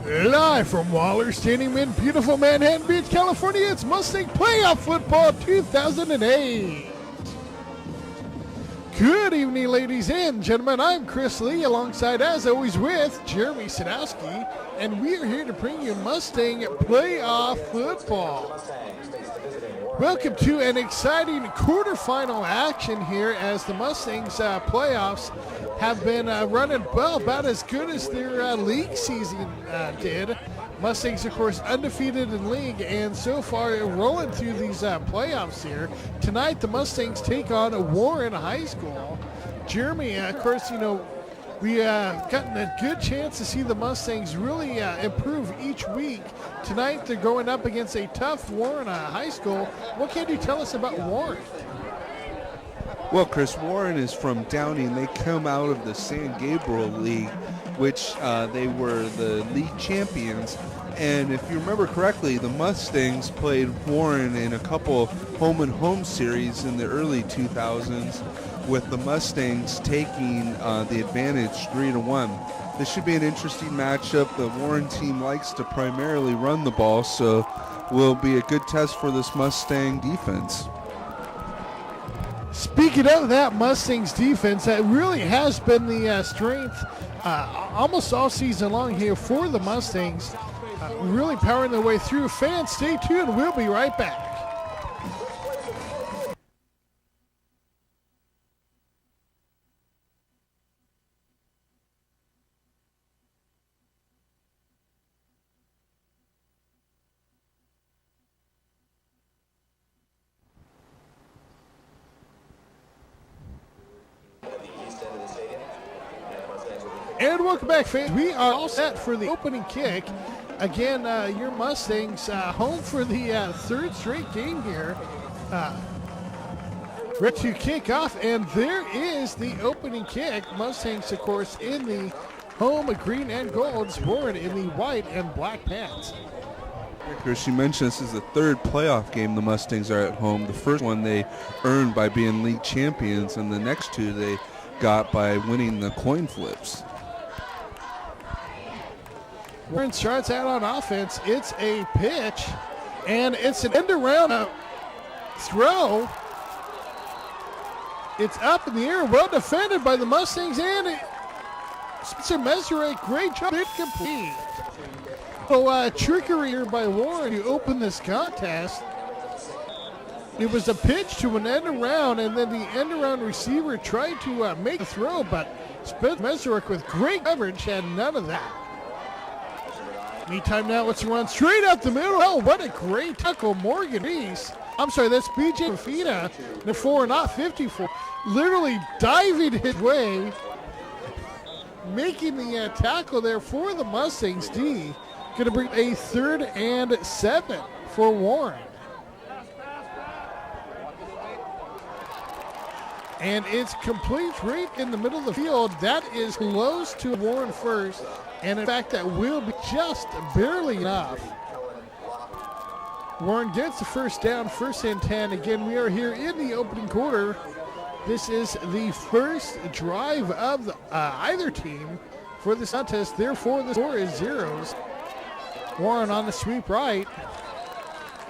Live from Waller Stadium in beautiful Manhattan Beach, California, it's Mustang Playoff Football 2008. Good evening, ladies and gentlemen. I'm Chris Lee, alongside, as always, with Jeremy Sadowski, and we are here to bring you Mustang Playoff Football. Welcome to an exciting quarterfinal action here, as the Mustangs playoffs have been running, well, about as good as their league season did. Mustangs, of course, undefeated in league, and so far rolling through these playoffs here. Tonight, the Mustangs take on Waren High School. Jeremy, of course, you know, we gotten a good chance to see the Mustangs really improve each week. Tonight, they're going up against a tough Waren High School. What can you tell us about Waren? Well, Chris, Waren is from Downey, and they come out of the San Gabriel League, which they were the league champions. And if you remember correctly, the Mustangs played Waren in a couple home-and-home series in the early 2000s, with the Mustangs taking the advantage 3-1. This should be an interesting matchup. The Waren team likes to primarily run the ball, so will be a good test for this Mustang defense. Speaking of that Mustangs defense, that really has been the strength almost all season long here for the Mustangs, really powering their way through. Fans, stay tuned. We'll be right back. And welcome back, fans. We are all set for the opening kick. Again, your Mustangs home for the third straight game here. Ready to kick off, and there is the opening kick. Mustangs, of course, in the home green and golds, Waren in the white and black pants. Chris, you mentioned this is the third playoff game the Mustangs are at home. The first one they earned by being league champions, and the next two they got by winning the coin flips. Waren starts out on offense. It's a pitch, and it's an end-around throw. It's up in the air, well defended by the Mustangs, and Spencer Meserek, great job, incomplete. So trickery here by Waren to open this contest. It was a pitch to an end-around, and then the end-around receiver tried to make a throw, but Spencer Meserek with great coverage had none of that. Meantime now, it's a run straight up the middle. Oh, what a great tackle, Morgan Reese. I'm sorry, that's B.J. Fafita, the 4, not 54. Literally diving his way, making the tackle there for the Mustangs D. Going to bring a 3rd and 7 for Waren. And it's complete right in the middle of the field. That is close to Waren first. And in fact, that will be just barely enough. Waren gets the first down, 1st and 10. Again, we are here in the opening quarter. This is the first drive of either team for this contest. Therefore, the score is 0s. Waren on the sweep right.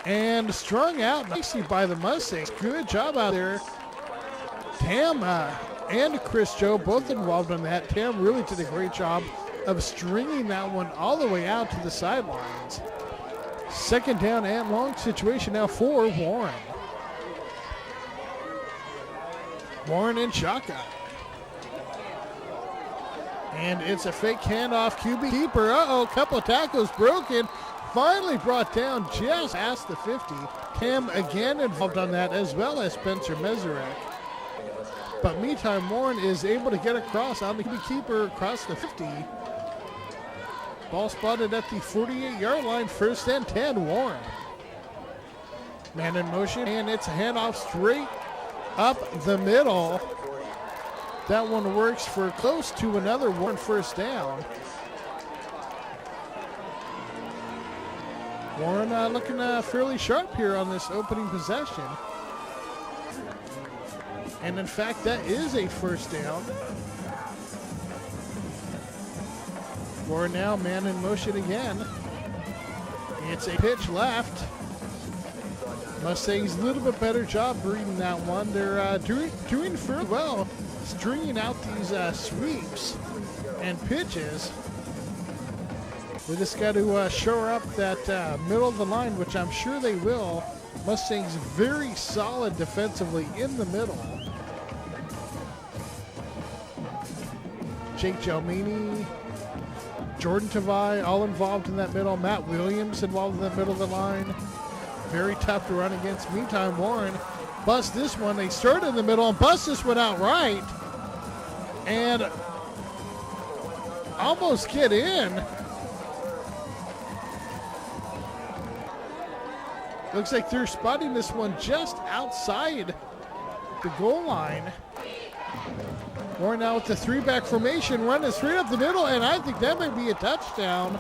And strung out nicely by the Mustangs. Good job out there. Tam and Chris Joe both involved in that. Tam really did a great job of stringing that one all the way out to the sidelines. 2nd down and long situation now for Waren. Waren in shotgun. And it's a fake handoff, QB keeper. Uh-oh, couple of tackles broken. Finally brought down just past the 50. Tam again involved on that, as well as Spencer Meserek. But meantime, Waren is able to get across on the QB keeper across the 50. Ball spotted at the 48-yard line, 1st and 10, Waren. Man in motion, and it's a handoff straight up the middle. That one works for close to another Waren 1st down. Waren looking fairly sharp here on this opening possession. And in fact, that is a 1st down. We're now man in motion again. It's a pitch left. Mustangs a little bit better job reading that one. They're doing fairly well, stringing out these sweeps and pitches. They just got to shore up that middle of the line, which I'm sure they will. Mustangs very solid defensively in the middle. Jake Gelmini, Jordan Tavai, all involved in that middle. Matt Williams involved in the middle of the line. Very tough to run against. Meantime, Warren busts this one. They start in the middle and bust this one out right. And almost get in. Looks like they're spotting this one just outside the goal line. Warren now with the three-back formation, running straight up the middle, and I think that might be a touchdown.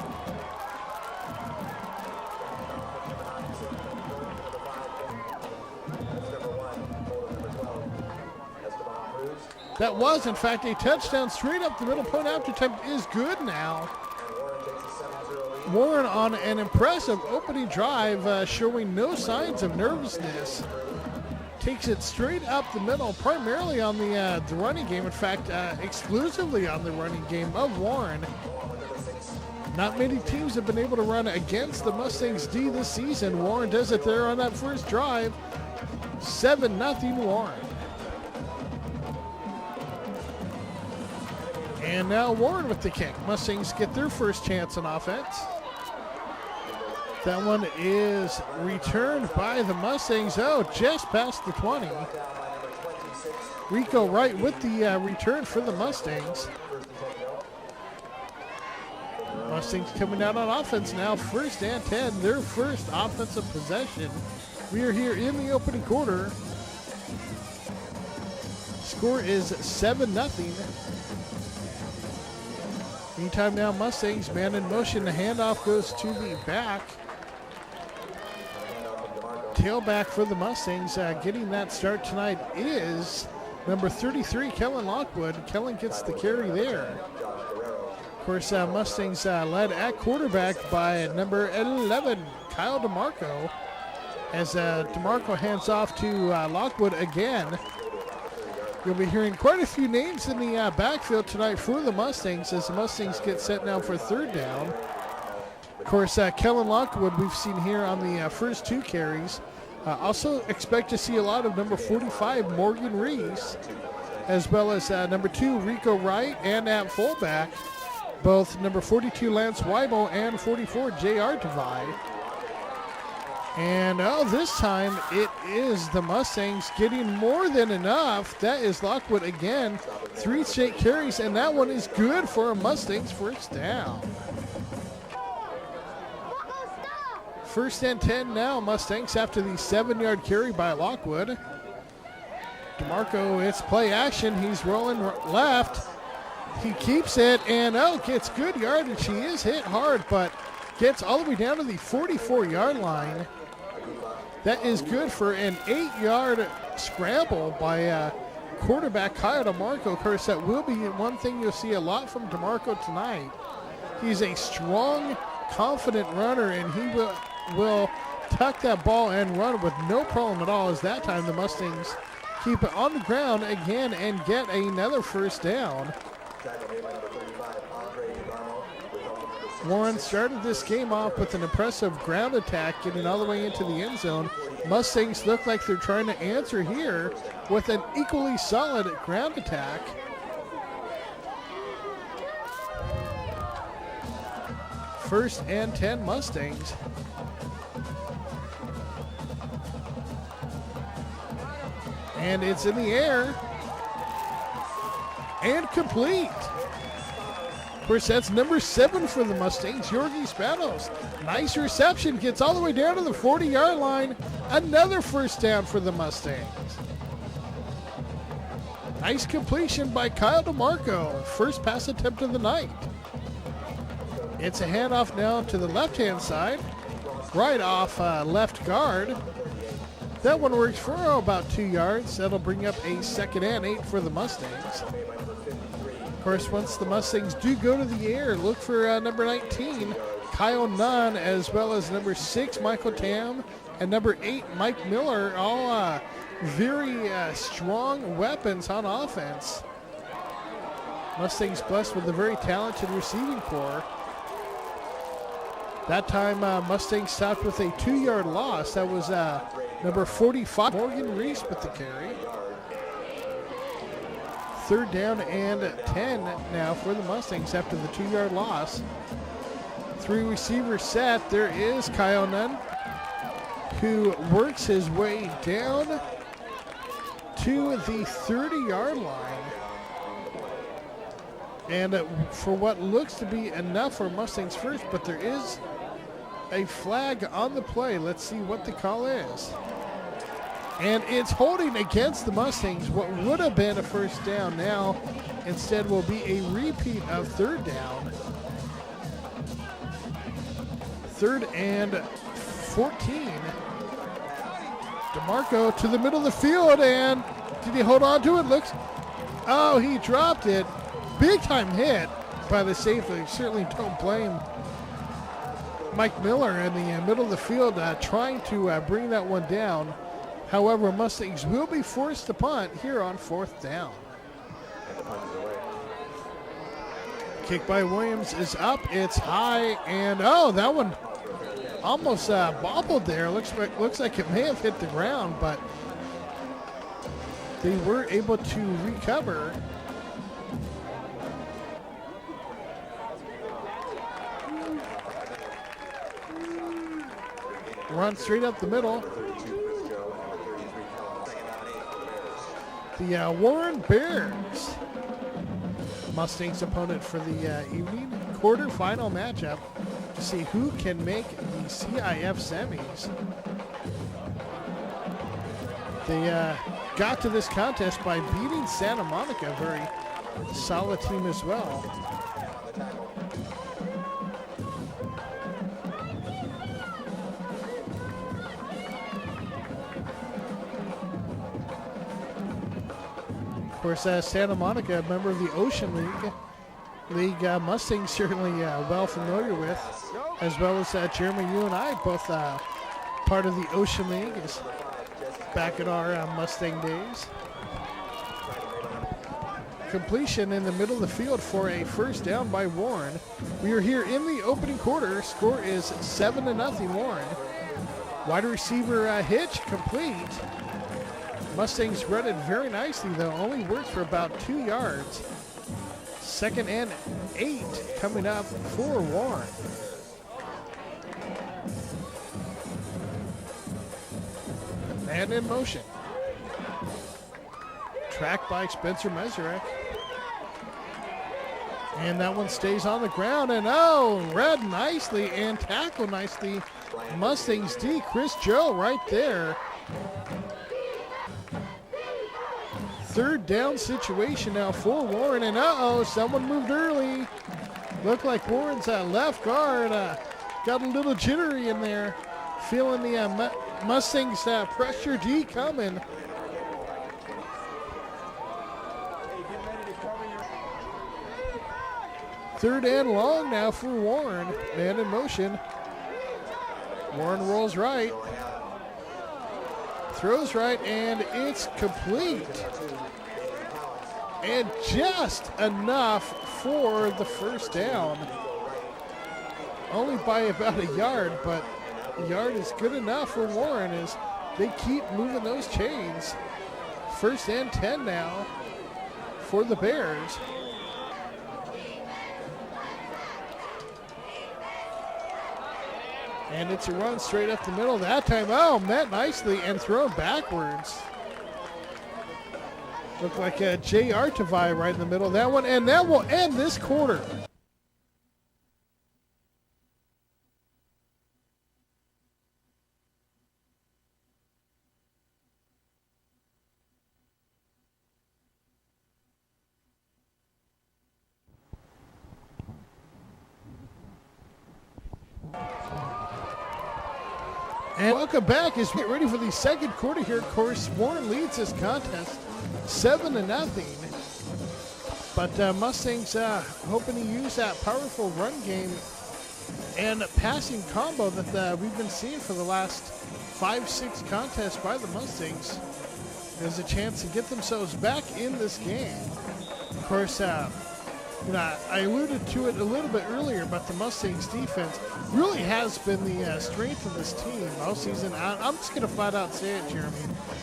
That was, in fact, a touchdown straight up the middle. Point after attempt is good now. Warren on an impressive opening drive, showing no signs of nervousness. Takes it straight up the middle, primarily on the running game. In fact, exclusively on the running game of Warren. Not many teams have been able to run against the Mustangs D this season. Warren does it there on that first drive. 7-0 Warren. And now Warren with the kick. Mustangs get their first chance on offense. That one is returned by the Mustangs. Oh, just past the 20. Rico Wright with the return for the Mustangs. Mustangs coming out on offense now. 1st and 10, their first offensive possession. We are here in the opening quarter. Score is 7-0. Meantime now, Mustangs man in motion. The handoff goes to the back. Tailback for the Mustangs. Getting that start tonight is number 33, Kellen Lockwood. Kellen gets the carry there. Of course, Mustangs led at quarterback by number 11, Kyle DeMarco. As DeMarco hands off to Lockwood again. You'll be hearing quite a few names in the backfield tonight for the Mustangs as the Mustangs get set now for 3rd down. Of course, Kellen Lockwood we've seen here on the first 2 carries. Also expect to see a lot of number 45, Morgan Reese, as well as number 2, Rico Wright, and at fullback, both number 42, Lance Weibo, and 44, J.R. Devine. And this time it is the Mustangs getting more than enough. That is Lockwood again. 3 straight carries, and that one is good for a Mustangs first down. 1st and 10 now, Mustangs after the 7-yard carry by Lockwood. DeMarco, it's play action. He's rolling left. He keeps it and gets good yardage. He is hit hard, but gets all the way down to the 44-yard line. That is good for an 8-yard scramble by quarterback Kyle DeMarco. Of course, that will be one thing you'll see a lot from DeMarco tonight. He's a strong, confident runner, and he will tuck that ball and run with no problem at all, as that time the Mustangs keep it on the ground again and get another first down. Warren started this game off with an impressive ground attack, getting all the way into the end zone. Mustangs look like they're trying to answer here with an equally solid ground attack. First and 10 Mustangs. And it's in the air. And complete. Of course, that's number 7 for the Mustangs, Yorgi Spanos. Nice reception, gets all the way down to the 40-yard line. Another first down for the Mustangs. Nice completion by Kyle DeMarco. First pass attempt of the night. It's a handoff now to the left-hand side. Right off left guard. That one works for about 2 yards. That'll bring up a 2nd and 8 for the Mustangs. Of course, once the Mustangs do go to the air, look for number 19, Kyle Nunn, as well as number 6, Michael Tam, and number 8, Mike Miller, all very strong weapons on offense. Mustangs blessed with a very talented receiving corps. That time, Mustangs stopped with a 2-yard loss. That was number 45, Morgan Reese, with the carry. 3rd down and 10 now for the Mustangs after the 2-yard loss. 3 receiver set. There is Kyle Nunn, who works his way down to the 30-yard line. And for what looks to be enough for Mustangs first, but there is a flag on the play. Let's see what the call is. And it's holding against the Mustangs. What would have been a first down now instead will be a repeat of 3rd down. 3rd and 14. DeMarco to the middle of the field, and did he hold on to it? Oh, he dropped it. Big time hit by the safety. Certainly don't blame Mike Miller in the middle of the field trying to bring that one down. However, Mustangs will be forced to punt here on 4th down. Kick by Williams is up. It's high, and oh, that one almost bobbled there. Looks like it may have hit the ground, but they were able to recover. Run straight up the middle. The Warren Bears, Mustangs opponent for the evening quarterfinal matchup to see who can make the CIF semis. They got to this contest by beating Santa Monica, a very solid team as well. Of course, Santa Monica, a member of the Ocean League Mustangs certainly well familiar with, as well as Jeremy, you and I, both part of the Ocean League is back in our Mustang days. Completion in the middle of the field for a first down by Warren. We are here in the opening quarter. Score is 7-0 Warren. Wide receiver hitch complete. Mustangs read it very nicely, though. Only worked for about 2 yards. 2nd and 8 coming up for Warren. And in motion. Tracked by Spencer Meserek. And that one stays on the ground. And oh, read nicely and tackled nicely. Mustangs D, Chris Joe right there. 3rd down situation now for Warren, and someone moved early. Looked like Warren's left guard got a little jittery in there, feeling the Mustangs pressure D coming. Third and long now for Warren. Man in motion. Warren rolls right. Throws right, and it's complete. And just enough for the first down. Only by about a yard, but a yard is good enough for Warren as they keep moving those chains. 1st and 10 now for the Bears. And it's a run straight up the middle that time. Oh, met nicely and thrown backwards. Looked like Jay Artavai right in the middle of that one, and that will end this quarter. And welcome back as we get ready for the second quarter here. Of course, Warren leads this contest 7-0. But Mustangs hoping to use that powerful run game and passing combo that we've been seeing for the last 5-6 contests by the Mustangs. There's a chance to get themselves back in this game. Of course, I alluded to it a little bit earlier, but the Mustangs defense really has been the strength of this team all season. I'm just going to flat out say it, Jeremy.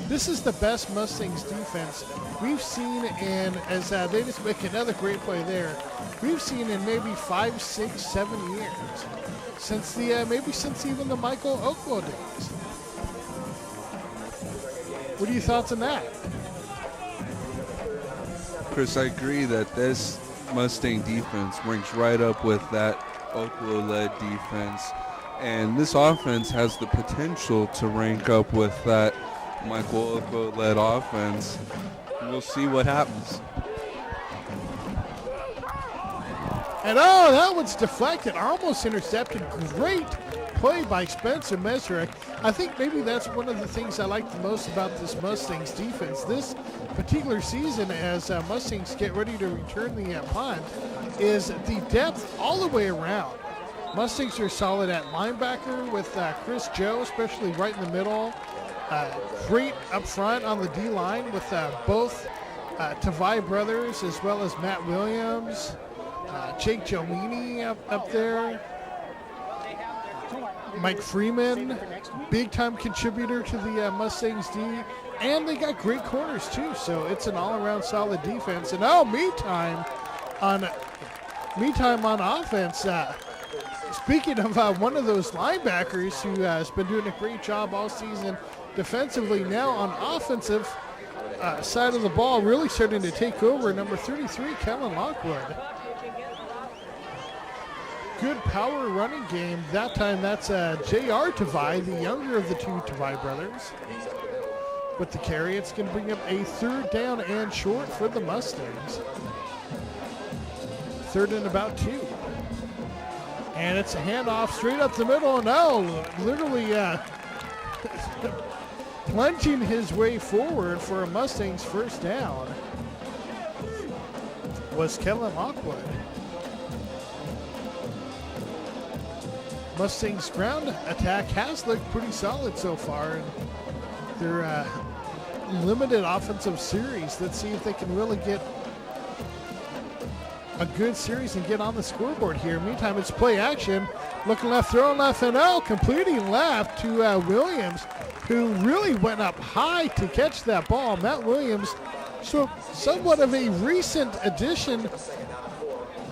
This is the best Mustangs defense we've seen in, as they just make another great play there, we've seen in maybe 5, 6, 7 years. Since since even the Michael Okwo days. What are your thoughts on that? Chris, I agree that this Mustang defense ranks right up with that Okwo-led defense. And this offense has the potential to rank up with that Michael Okwo-led offense. We'll see what happens. And that one's deflected, almost intercepted. Great play by Spencer Mesrick. I think maybe that's one of the things I like the most about this Mustangs defense this particular season, as Mustangs get ready to return the punt, is the depth all the way around. Mustangs are solid at linebacker with Chris Joe, especially right in the middle. Great up front on the D-line with both Tavai brothers as well as Matt Williams. Jake Jomini up there. Mike Freeman, big-time contributor to the Mustangs D. And they got great corners, too. So it's an all-around solid defense. And meantime on offense. Speaking of one of those linebackers who has been doing a great job all season defensively, now on offensive side of the ball, really starting to take over, number 33, Kellen Lockwood. Good power running game. That time that's J.R. Tavai, the younger of the two Tavai brothers. With the carry, it's going to bring up a 3rd down and short for the Mustangs. 3rd and about 2. And it's a handoff straight up the middle, and literally plunging his way forward for a Mustangs 1st down was Kellen Lockwood. Mustangs ground attack has looked pretty solid so far, and their limited offensive series. Let's see if they can really get a good series and get on the scoreboard here. Meantime, it's play action. Looking left, throwing left, and completing left to Williams, who really went up high to catch that ball. Matt Williams, so somewhat of a recent addition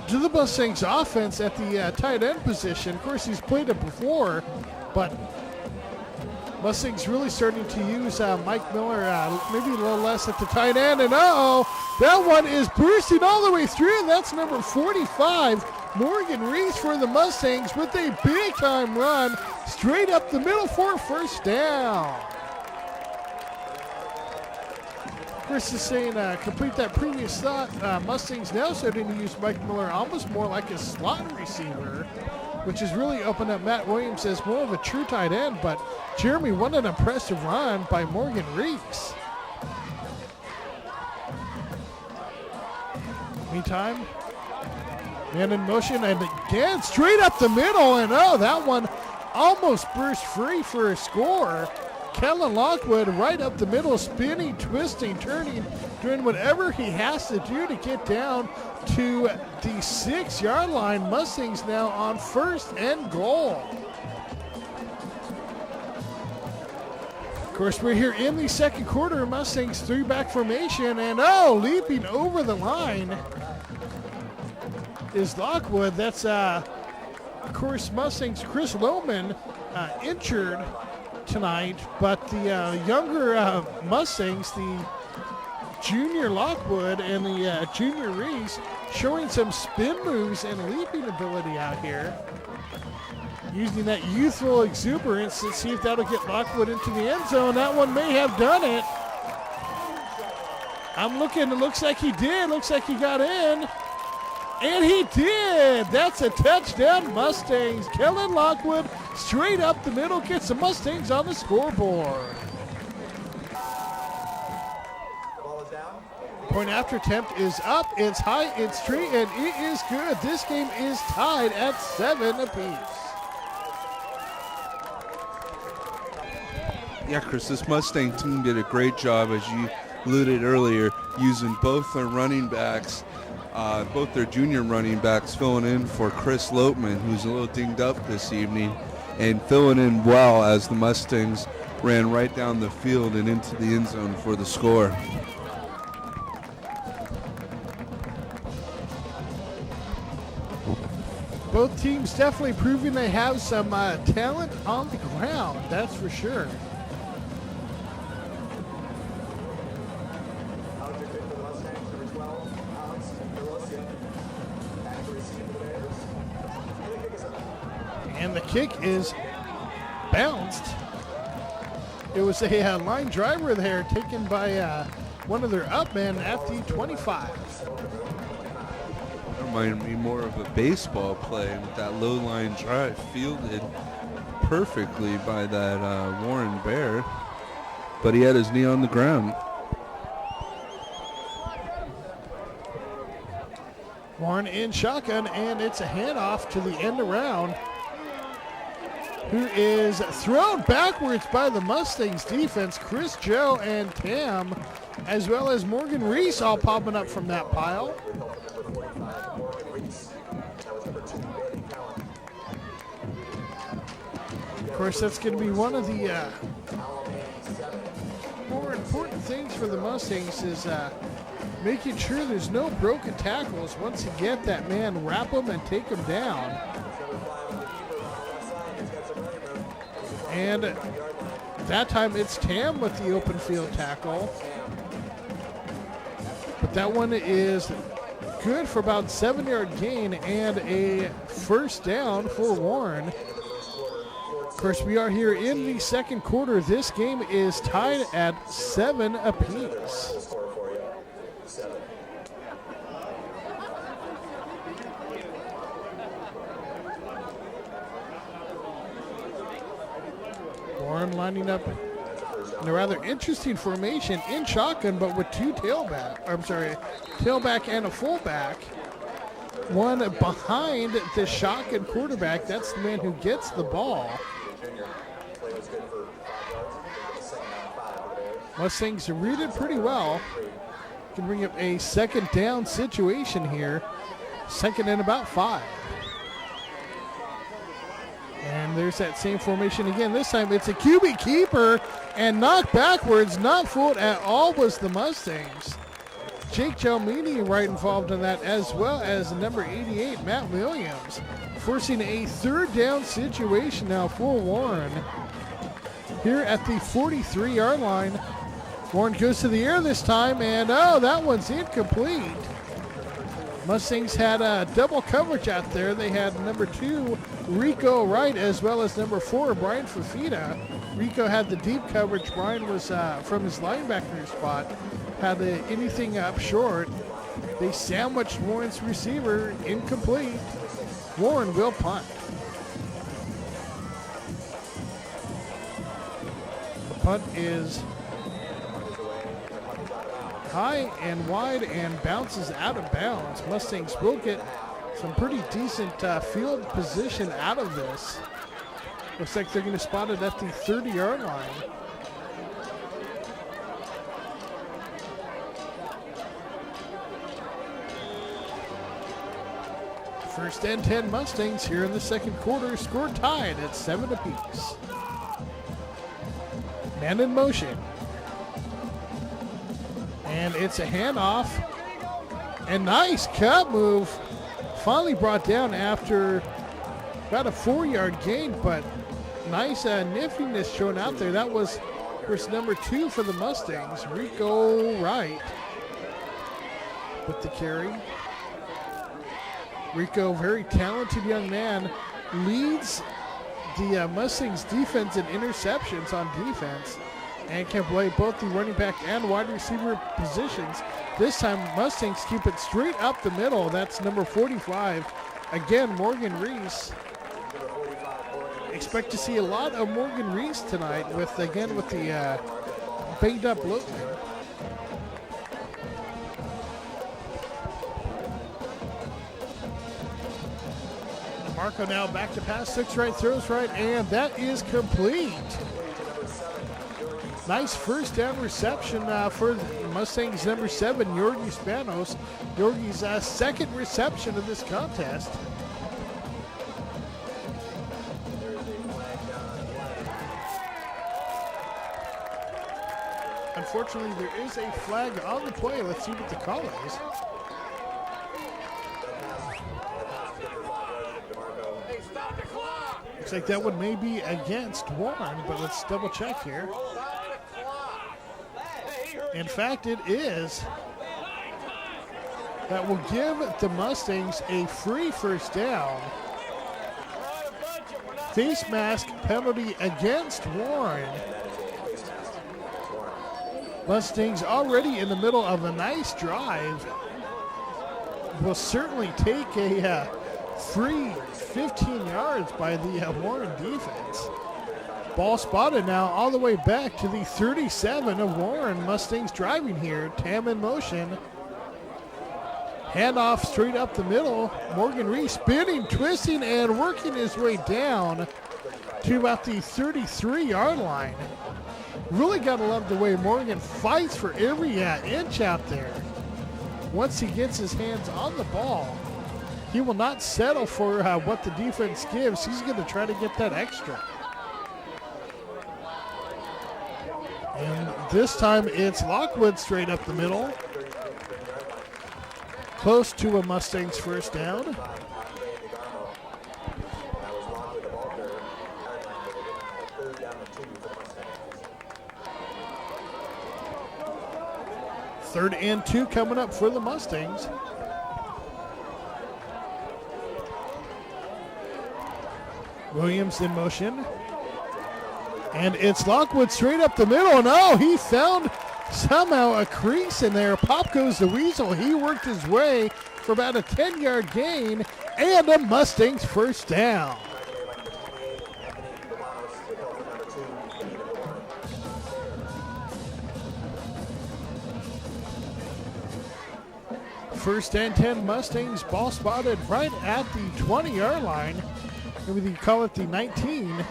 to the Mustangs offense at the tight end position. Of course, he's played it before, but Mustangs really starting to use Mike Miller maybe a little less at the tight end. And that one is bursting all the way through, and that's number 45, Morgan Reese for the Mustangs with a big-time run straight up the middle for a 1st down. Chris is saying complete that previous thought. Mustangs now starting to use Mike Miller almost more like a slot receiver, which has really opened up Matt Williams as more of a true tight end. But Jeremy, what an impressive run by Morgan Reeks. Meantime, man in motion, and again straight up the middle, and that one almost burst free for a score. Kellen Lockwood right up the middle, spinning, twisting, turning, doing whatever he has to do to get down to the 6-yard line. Mustangs now on 1st and goal. Of course, we're here in the 2nd quarter. Mustangs 3-back formation, and leaping over the line is Lockwood. That's, of course, Mustangs Chris Lohman injured tonight, but the younger Mustangs, the junior Lockwood and the junior Reese, showing some spin moves and leaping ability out here. Using that youthful exuberance to see if that'll get Lockwood into the end zone. That one may have done it. I'm looking, it looks like he did. Looks like he got in. And he did. That's a touchdown, Mustangs. Kellen Lockwood straight up the middle gets the Mustangs on the scoreboard. The ball is down. Point after attempt is up, it's high, it's straight, and it is good. This game is tied at 7 apiece. Yeah, Chris, this Mustang team did a great job, as you alluded earlier, using both their running backs, both their junior running backs, filling in for Chris Lopeman, who's a little dinged up this evening, and filling in well as the Mustangs ran right down the field and into the end zone for the score. Both teams definitely proving they have some talent on the ground, that's for sure. And the kick is bounced. It was a line driver there taken by one of their up men at the 25. Reminded me more of a baseball play with that low line drive fielded perfectly by that Warren Bear, but he had his knee on the ground. Warren in shotgun, and it's a handoff to the end around, who is thrown backwards by the Mustangs defense. Chris Joe and Tam, as well as Morgan Reese, all popping up from that pile. Of course, that's going to be one of the more important things for the Mustangs is making sure there's no broken tackles. Once you get that man, wrap him and take him down. And that time it's Tam with the open field tackle. But that one is good for about 7-yard gain and a first down for Warren. Of course, we are here in the second quarter. This game is tied at 7 apiece. Warren lining up in a rather interesting formation in shotgun, but with two tailback and a fullback. One behind the shotgun quarterback. That's the man who gets the ball. Mustangs read it pretty well. Can bring up a second down situation here. Second and about 5. And there's that same formation again. This time it's a QB keeper and knocked backwards. Not fooled at all was the Mustangs. Jake Jalmini right involved in that, as well as number 88, Matt Williams, forcing a third down situation now for Warren. Here at the 43-yard line, Warren goes to the air this time, and that one's incomplete. Mustangs had double coverage out there. They had number 2, Rico Wright, as well as number 4, Brian Fafita. Rico had the deep coverage. Brian was from his linebacker spot, had anything up short. They sandwiched Warren's receiver, incomplete. Warren will punt. The punt is high and wide and bounces out of bounds. Mustangs will get some pretty decent field position out of this. Looks like they're going to spot it at the 30-yard line. First and 10 Mustangs here in the second quarter. Score tied at 7 apiece. Man in motion. And it's a handoff. And nice cut move. Finally brought down after about a 4-yard gain, but nice niftiness shown out there. That was, of course, number 2 for the Mustangs, Rico Wright, with the carry. Rico, very talented young man, leads the Mustangs defense in interceptions on defense and can play both the running back and wide receiver positions. This time, Mustangs keep it straight up the middle. That's number 45. Again, Morgan Reese. Expect to see a lot of Morgan Reese tonight with the banged up Lopeman. DeMarco now back to pass, looks right, throws right, and that is complete. Nice first down reception for Mustangs number 7, Yorgi Spanos. Yorgi's second reception of this contest. Unfortunately, there is a flag on the play. Let's see what the call is. Looks like that one may be against Warren, but let's double check here. In fact, it is. That will give the Mustangs a free first down. Face mask penalty against Warren. Mustangs already in the middle of a nice drive. Will certainly take a free 15 yards by the Warren defense. Ball spotted now all the way back to the 37 of Warren. Mustangs driving here. Tam in motion. Handoff straight up the middle. Morgan Reese spinning, twisting, and working his way down to about the 33-yard line. Really got to love the way Morgan fights for every inch out there. Once he gets his hands on the ball, he will not settle for what the defense gives. He's going to try to get that extra. And this time it's Lockwood straight up the middle. Close to a Mustangs first down. Third and 2 coming up for the Mustangs. Williams in motion. And it's Lockwood straight up the middle. No, he found somehow a crease in there. Pop goes the Weasel. He worked his way for about a 10-yard gain and a Mustangs first down. First and 10 Mustangs, ball spotted right at the 20-yard line. Maybe they call it the 19.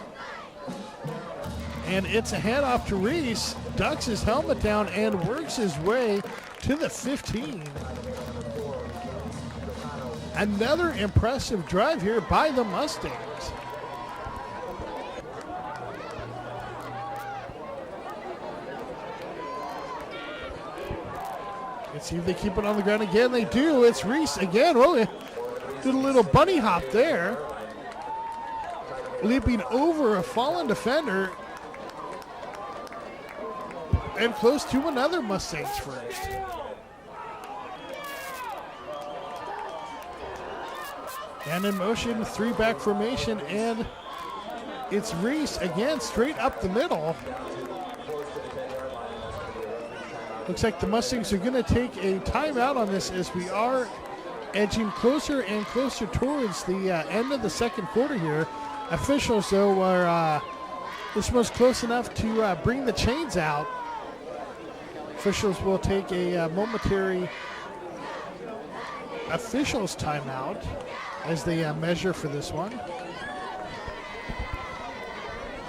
And it's a handoff to Reese, ducks his helmet down and works his way to the 15. Another impressive drive here by the Mustangs. Let's see if they keep it on the ground again. They do. It's Reese again. Oh, did a little bunny hop there. Leaping over a fallen defender. And close to another Mustangs first. And in motion, 3-back formation, and it's Reese again, straight up the middle. Looks like the Mustangs are going to take a timeout on this as we are edging closer and closer towards the end of the second quarter here. Officials, though, are this was close enough to bring the chains out. Officials will take a momentary officials timeout as they measure for this one.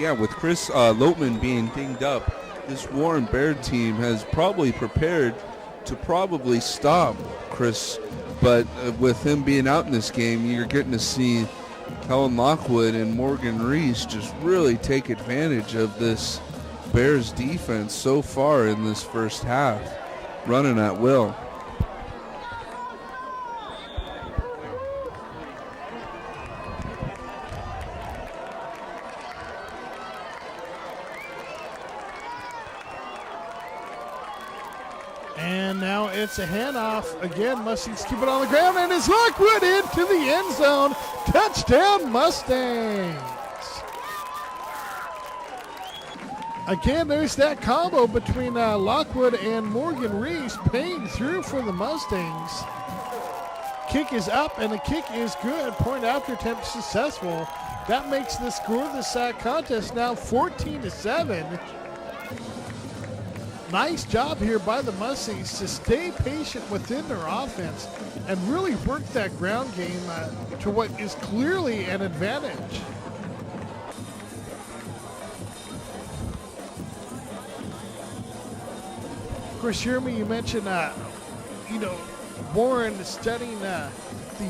Yeah, with Chris Lopeman being dinged up, this Warren Bear team has probably prepared to probably stop Chris, but with him being out in this game, you're getting to see Helen Lockwood and Morgan Reese just really take advantage of this Bears defense so far in this first half, running at will. And now it's a handoff. Again, Mustangs keep it on the ground, and it's Lockwood into the end zone. Touchdown, Mustangs. Again, there's that combo between Lockwood and Morgan Reese paying through for the Mustangs. Kick is up, and the kick is good. Point after attempt successful. That makes the score of this contest now 14-7. Nice job here by the Mustangs to stay patient within their offense and really work that ground game to what is clearly an advantage. Of course, Jeremy, you mentioned, Warren studying the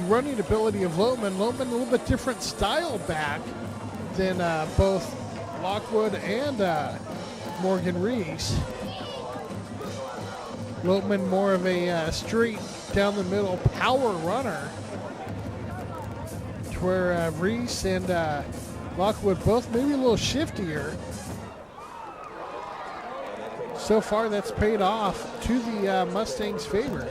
running ability of Loman. Loman, a little bit different style back than both Lockwood and Morgan Reese. Loman more of a straight down the middle power runner, to where Reese and Lockwood both maybe a little shiftier. So far, that's paid off to the Mustangs' favor.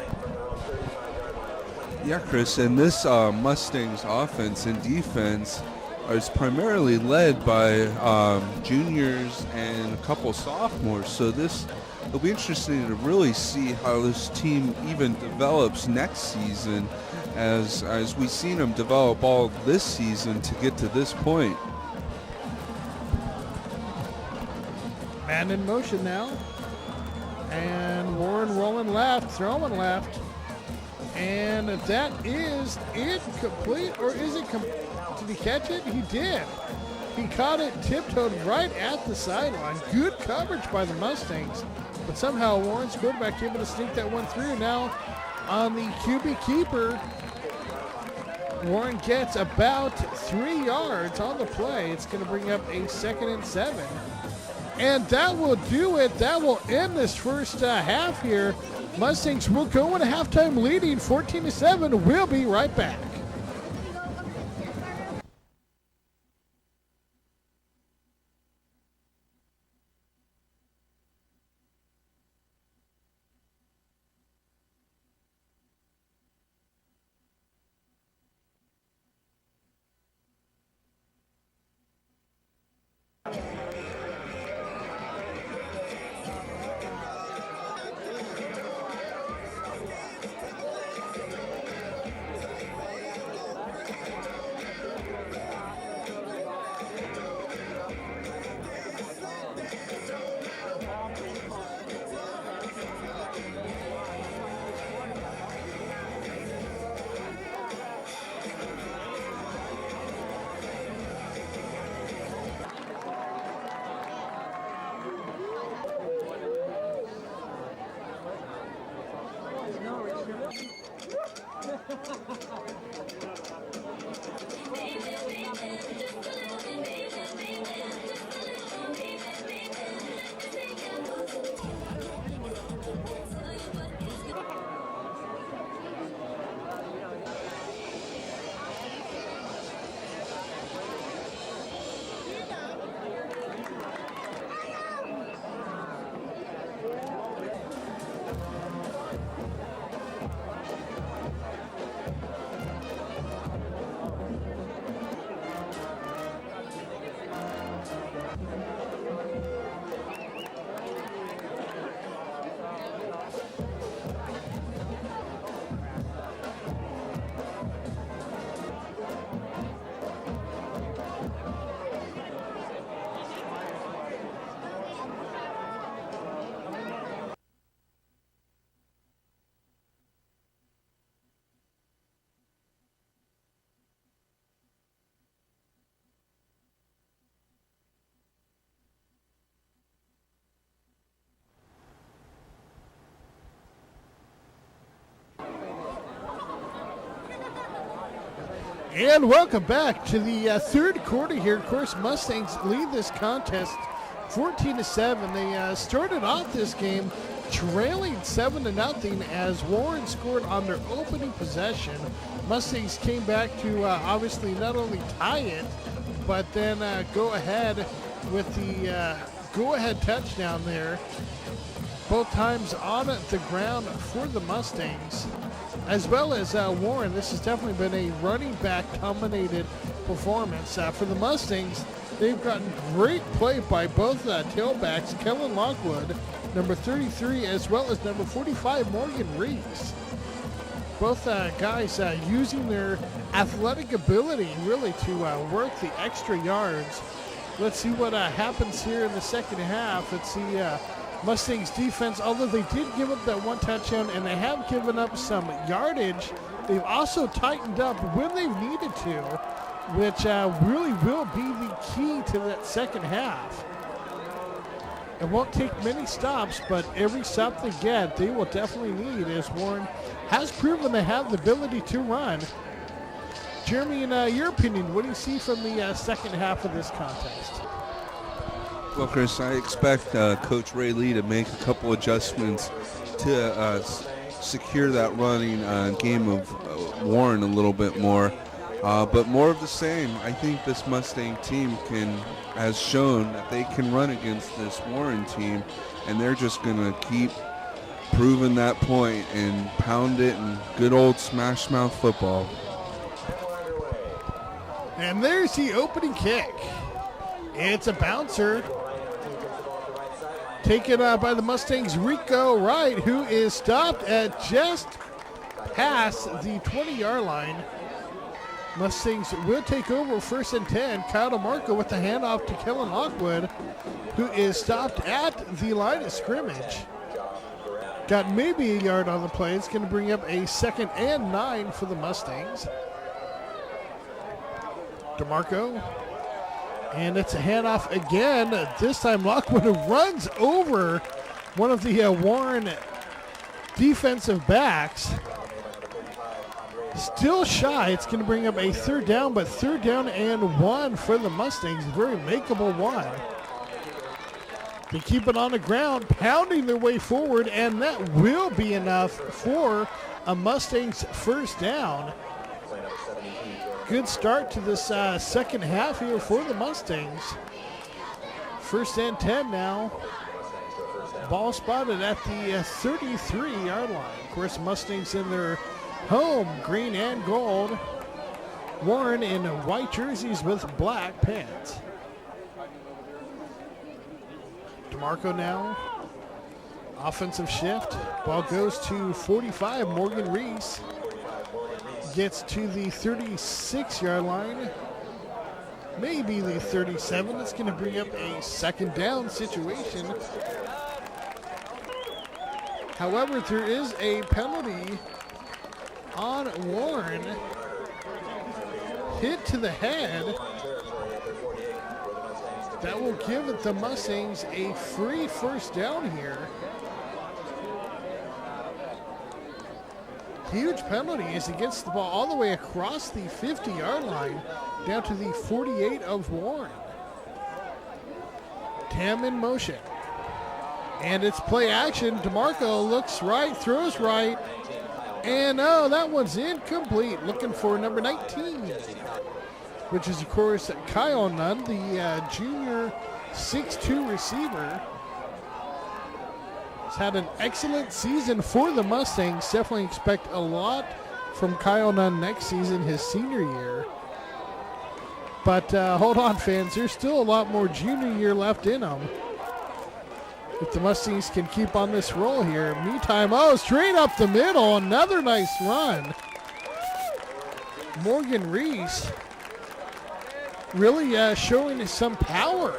Yeah, Chris, and this Mustangs offense and defense is primarily led by juniors and a couple sophomores. So it'll be interesting to really see how this team even develops next season, as we've seen them develop all this season to get to this point. Man in motion now. And Warren rolling left, throwing left. And that is it complete, or is it did he catch it? He did. He caught it, tiptoed right at the sideline. Good coverage by the Mustangs. But somehow Warren's quarterback able to sneak that one through. Now on the QB keeper, Warren gets about 3 yards on the play. It's going to bring up a 2nd and 7. And that will do it. That will end this first half here. Mustangs will go into halftime leading 14-7. We'll be right back. And welcome back to the third quarter here. Of course, Mustangs lead this contest 14-7. They started off this game trailing 7-0 as Warren scored on their opening possession. Mustangs came back to obviously not only tie it, but then go ahead with the go-ahead touchdown there. Both times on the ground for the Mustangs, as well as Warren. This has definitely been a running back dominated performance. For the Mustangs, they've gotten great play by both tailbacks, Kellen Lockwood, number 33, as well as number 45, Morgan Reese. Both guys using their athletic ability really to work the extra yards. Let's see what happens here in the second half. Let's see Mustangs defense, although they did give up that one touchdown and they have given up some yardage, they've also tightened up when they've needed to, which really will be the key to that second half. It won't take many stops, but every stop they get, they will definitely need, as Warren has proven they have the ability to run. Jeremy, in your opinion, what do you see from the second half of this contest? Well, Chris, I expect Coach Ray Lee to make a couple adjustments to secure that running game of Warren a little bit more. But more of the same. I think this Mustang team has shown that they can run against this Warren team, and they're just going to keep proving that point and pound it in good old smash mouth football. And there's the opening kick. It's a bouncer. Taken by the Mustangs, Rico Wright, who is stopped at just past the 20-yard line. Mustangs will take over 1st and 10. Kyle DeMarco with the handoff to Kellen Lockwood, who is stopped at the line of scrimmage. Got maybe a yard on the play. It's going to bring up a 2nd and 9 for the Mustangs. DeMarco. And it's a handoff again. This time Lockwood runs over one of the Warren defensive backs. Still shy. It's going to bring up a 3rd down, but 3rd down and 1 for the Mustangs. Very makeable one. They keep it on the ground, pounding their way forward, and that will be enough for a Mustangs 1st down. Good start to this second half here for the Mustangs. 1st and 10 now. Ball spotted at the 33-yard line. Of course, Mustangs in their home green and gold. Warren in white jerseys with black pants. DeMarco now. Offensive shift. Ball goes to 45. Morgan Reese gets to the 36-yard line. Maybe the 37. It's going to bring up a 2nd down situation. However, there is a penalty on Warren. Hit to the head. That will give the Mustangs a free 1st down here. Huge penalty as he gets the ball all the way across the 50-yard line down to the 48 of Warren. Tam in motion. And it's play action. DeMarco looks right, throws right. And oh, that one's incomplete. Looking for number 19, which is, of course, Kyle Nunn, the junior 6'2 receiver. He's had an excellent season for the Mustangs. Definitely expect a lot from Kyle Nunn next season, his senior year. But hold on, fans. There's still a lot more junior year left in them. If the Mustangs can keep on this roll here. Meantime, straight up the middle. Another nice run. Morgan Reese really showing some power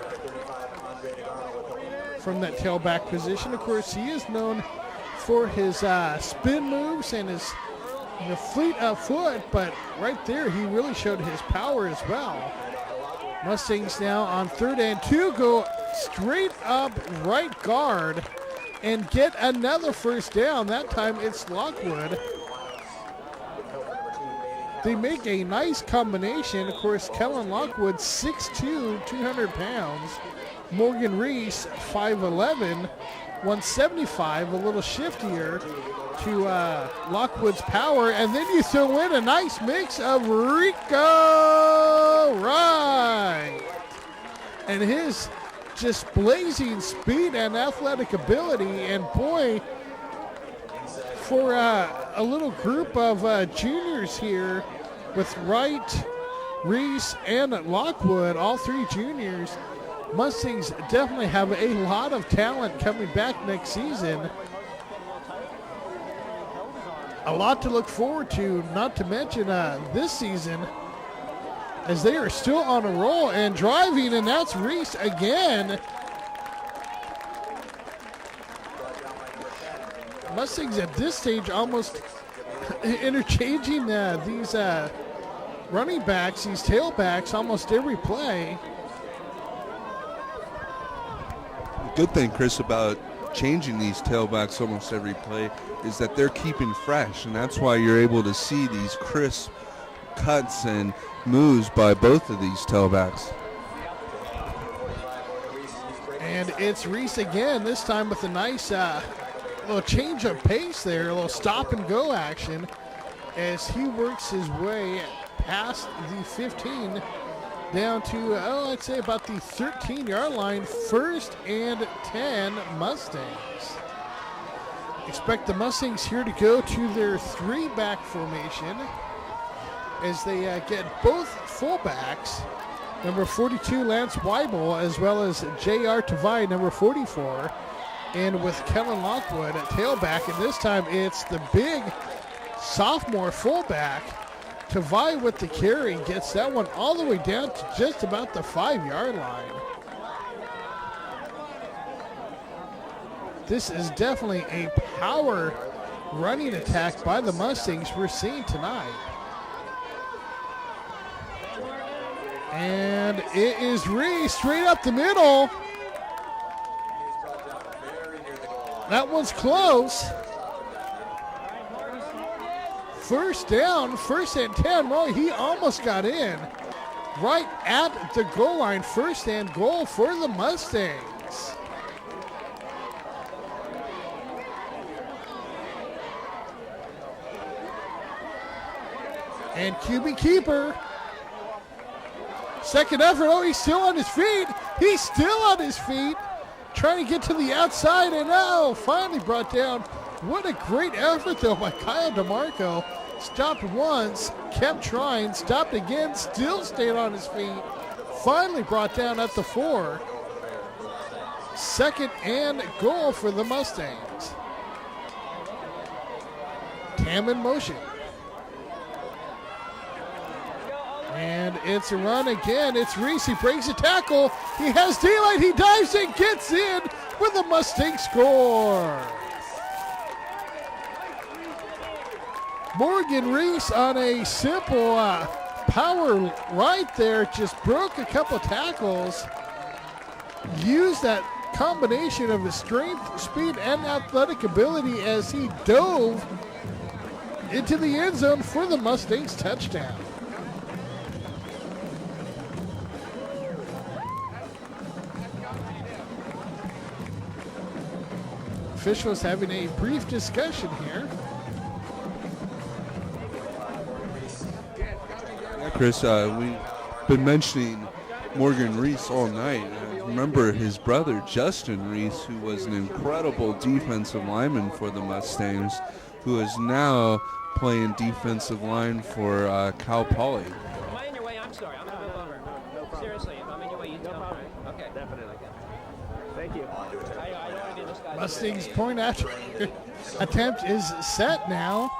from that tailback position. Of course, he is known for his spin moves and his fleet of foot, but right there he really showed his power as well. Mustangs now on 3rd and 2 go straight up right guard and get another 1st down. That time it's Lockwood. They make a nice combination. Of course, Kellen Lockwood, 6'2", 200 pounds. Morgan Reese, 5'11", 175, a little shiftier to Lockwood's power. And then you throw in a nice mix of Rico Wright and his just blazing speed and athletic ability. And boy, for a little group of juniors here with Wright, Reese, and Lockwood, all 3 juniors, Mustangs definitely have a lot of talent coming back next season. A lot to look forward to, not to mention this season, as they are still on a roll and driving, and that's Reese again. Mustangs at this stage almost interchanging these running backs, these tailbacks, almost every play. Good thing, Chris, about changing these tailbacks almost every play is that they're keeping fresh, and that's why you're able to see these crisp cuts and moves by both of these tailbacks. And it's Reese again, this time with a nice little change of pace there, a little stop and go action as he works his way past the 15 down to, I'd say about the 13-yard line, 1st and 10 Mustangs. Expect the Mustangs here to go to their 3-back formation as they get both fullbacks, number 42 Lance Weibel, as well as J.R. Tavai, number 44, and with Kellen Lockwood at tailback, and this time it's the big sophomore fullback. Tavai with the carry gets that one all the way down to just about the 5-yard line. This is definitely a power running attack by the Mustangs we're seeing tonight. And it is Reese straight up the middle. That one's close. First down, 1st and 10. Well, he almost got in. Right at the goal line, 1st and goal for the Mustangs. And QB keeper. Second effort. Oh, he's still on his feet. He's still on his feet. Trying to get to the outside, and finally brought down. What a great effort, though, by Kyle DeMarco. Stopped once, kept trying, stopped again, still stayed on his feet. Finally brought down at the 4. 2nd and goal for the Mustangs. Tam in motion. And it's a run again. It's Reese. He breaks a tackle. He has daylight. He dives in, gets in with a Mustang score. Morgan Reese on a simple power right there. Just broke a couple tackles. Used that combination of his strength, speed, and athletic ability as he dove into the end zone for the Mustangs touchdown. Officials having a brief discussion here. Yeah, Chris, we've been mentioning Morgan Reese all night. Remember his brother, Justin Reese, who was an incredible defensive lineman for the Mustangs, who is now playing defensive line for Cal Poly. Am I in your way? I'm sorry. I'm going to move over. No, seriously, if I'm in your way, you tell me. Okay. Definitely. Thank you. I don't want to be this guy. Mustangs point after attempt is set now.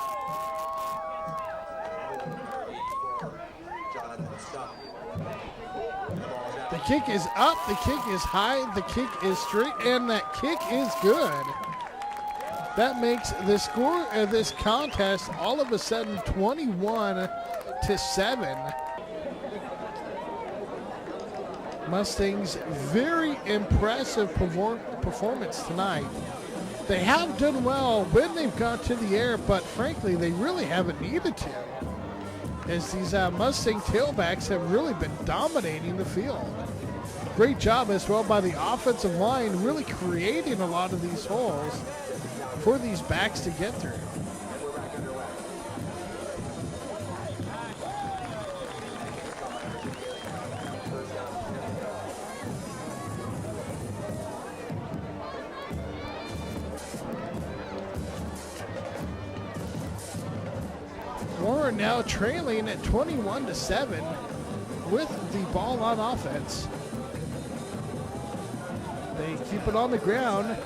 The kick is up, the kick is high, the kick is straight, and that kick is good. That makes the score of this contest all of a sudden 21-7. Mustangs, very impressive performance tonight. They have done well when they've got to the air, but frankly, they really haven't needed to, as these Mustang tailbacks have really been dominating the field. Great job as well by the offensive line, really creating a lot of these holes for these backs to get through. Warren now trailing at 21-7 with the ball on offense. They keep it on the ground.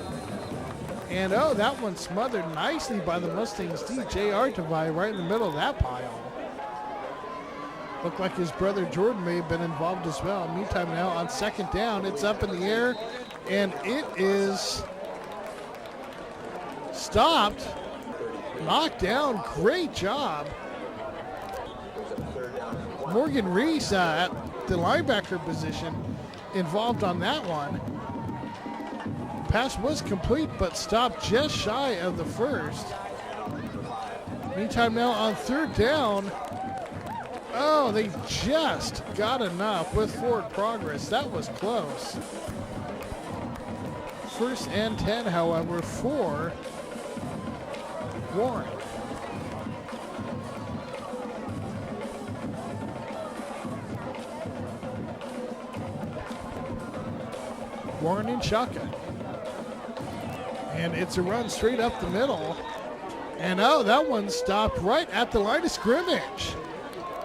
And that one smothered nicely by the Mustangs' DJ Artavai right in the middle of that pile. Looked like his brother Jordan may have been involved as well. Meantime, now on 2nd down, it's up in the air, and it is stopped, knocked down, great job. Morgan Reese at the linebacker position involved on that one. Pass was complete, but stopped just shy of the first. Meantime, now on third down, oh, they just got enough with forward progress. That was close. First and 10, however, for Warren. Warren in shotgun. And it's a run straight up the middle. And oh, that one stopped right at the line of scrimmage.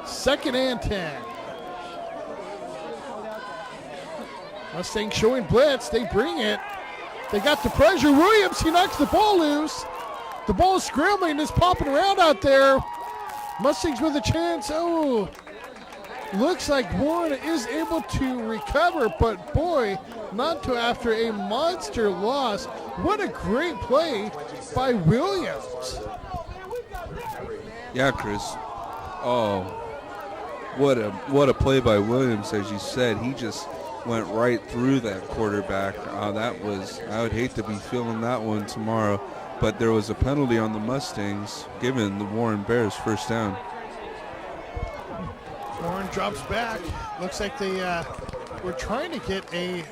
Second and 10. Mustangs showing blitz. They bring it. They got the pressure. Williams, he knocks the ball loose. The ball is scrambling. It's popping around out there. Mustangs with a chance. Oh, looks like Warren is able to recover, but boy, not to after a monster loss. What a great play by Williams. Yeah, Chris. Oh, what a play by Williams, as you said. He just went right through that quarterback. That was, I would hate to be feeling that one tomorrow, but there was a penalty on the Mustangs, giving the Warren Bears first down. Warren drops back. Looks like they were trying to get a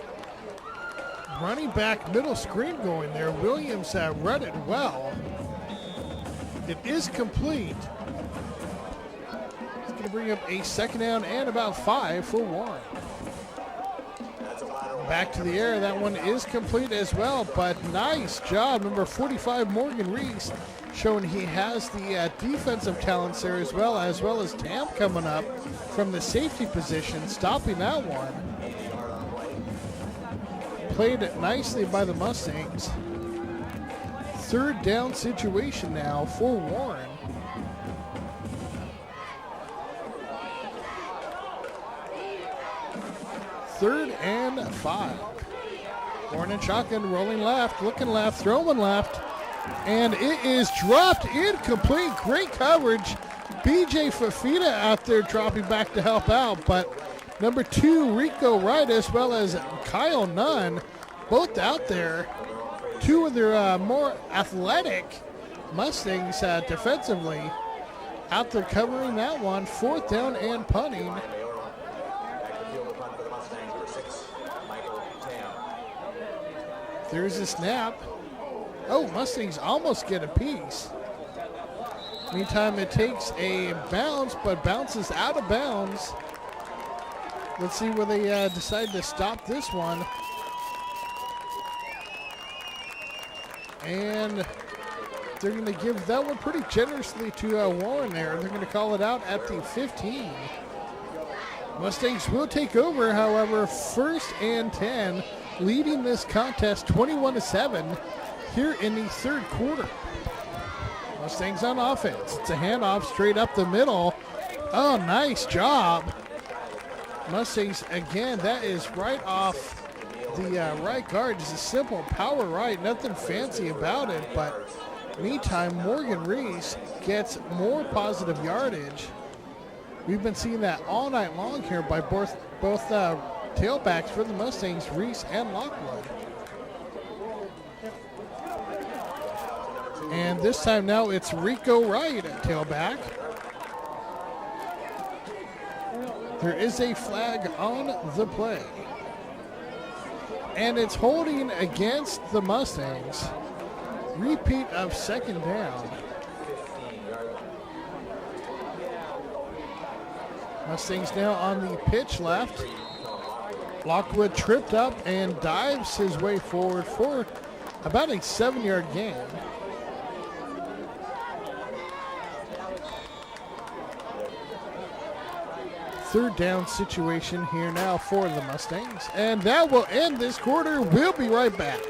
running back middle screen going there. Williams read it well. It is complete. It's going to bring up a second down and about 5 for Warren. Back to the air. That one is complete as well, but nice job. Number 45, Morgan Reese, showing he has the defensive talents there as well as Tamp coming up from the safety position, stopping that one. Played it nicely by the Mustangs. Third down situation now for Warren. Third and 5. Warren and shotgun, rolling left, looking left, throwing left, and it is dropped incomplete. Great coverage. BJ Fafita out there dropping back to help out, but number 2, Rico Wright, as well as Kyle Nunn, both out there. Two of their more athletic Mustangs defensively out there covering that one. Fourth down and punting. There's a snap. Oh, Mustangs almost get a piece. Meantime, it takes a bounce, but bounces out of bounds. Let's see where they decide to stop this one. And they're going to give that one pretty generously to Warren there. They're going to call it out at the 15. Mustangs will take over, however, first and 10, leading this contest 21-7 here in the third quarter. Mustangs on offense. It's a handoff straight up the middle. Oh, nice job. Mustangs, again, that is right off the right guard. It's a simple power right, nothing fancy about it, but meantime, Morgan Reese gets more positive yardage. We've been seeing that all night long here by both tailbacks for the Mustangs, Reese and Lockwood. And this time now it's Rico Wright at tailback. There is a flag on the play. And it's holding against the Mustangs. Repeat of second down. Mustangs now on the pitch left. Lockwood tripped up and dives his way forward for about a 7-yard gain. Third down situation here now for the Mustangs. And that will end this quarter. We'll be right back.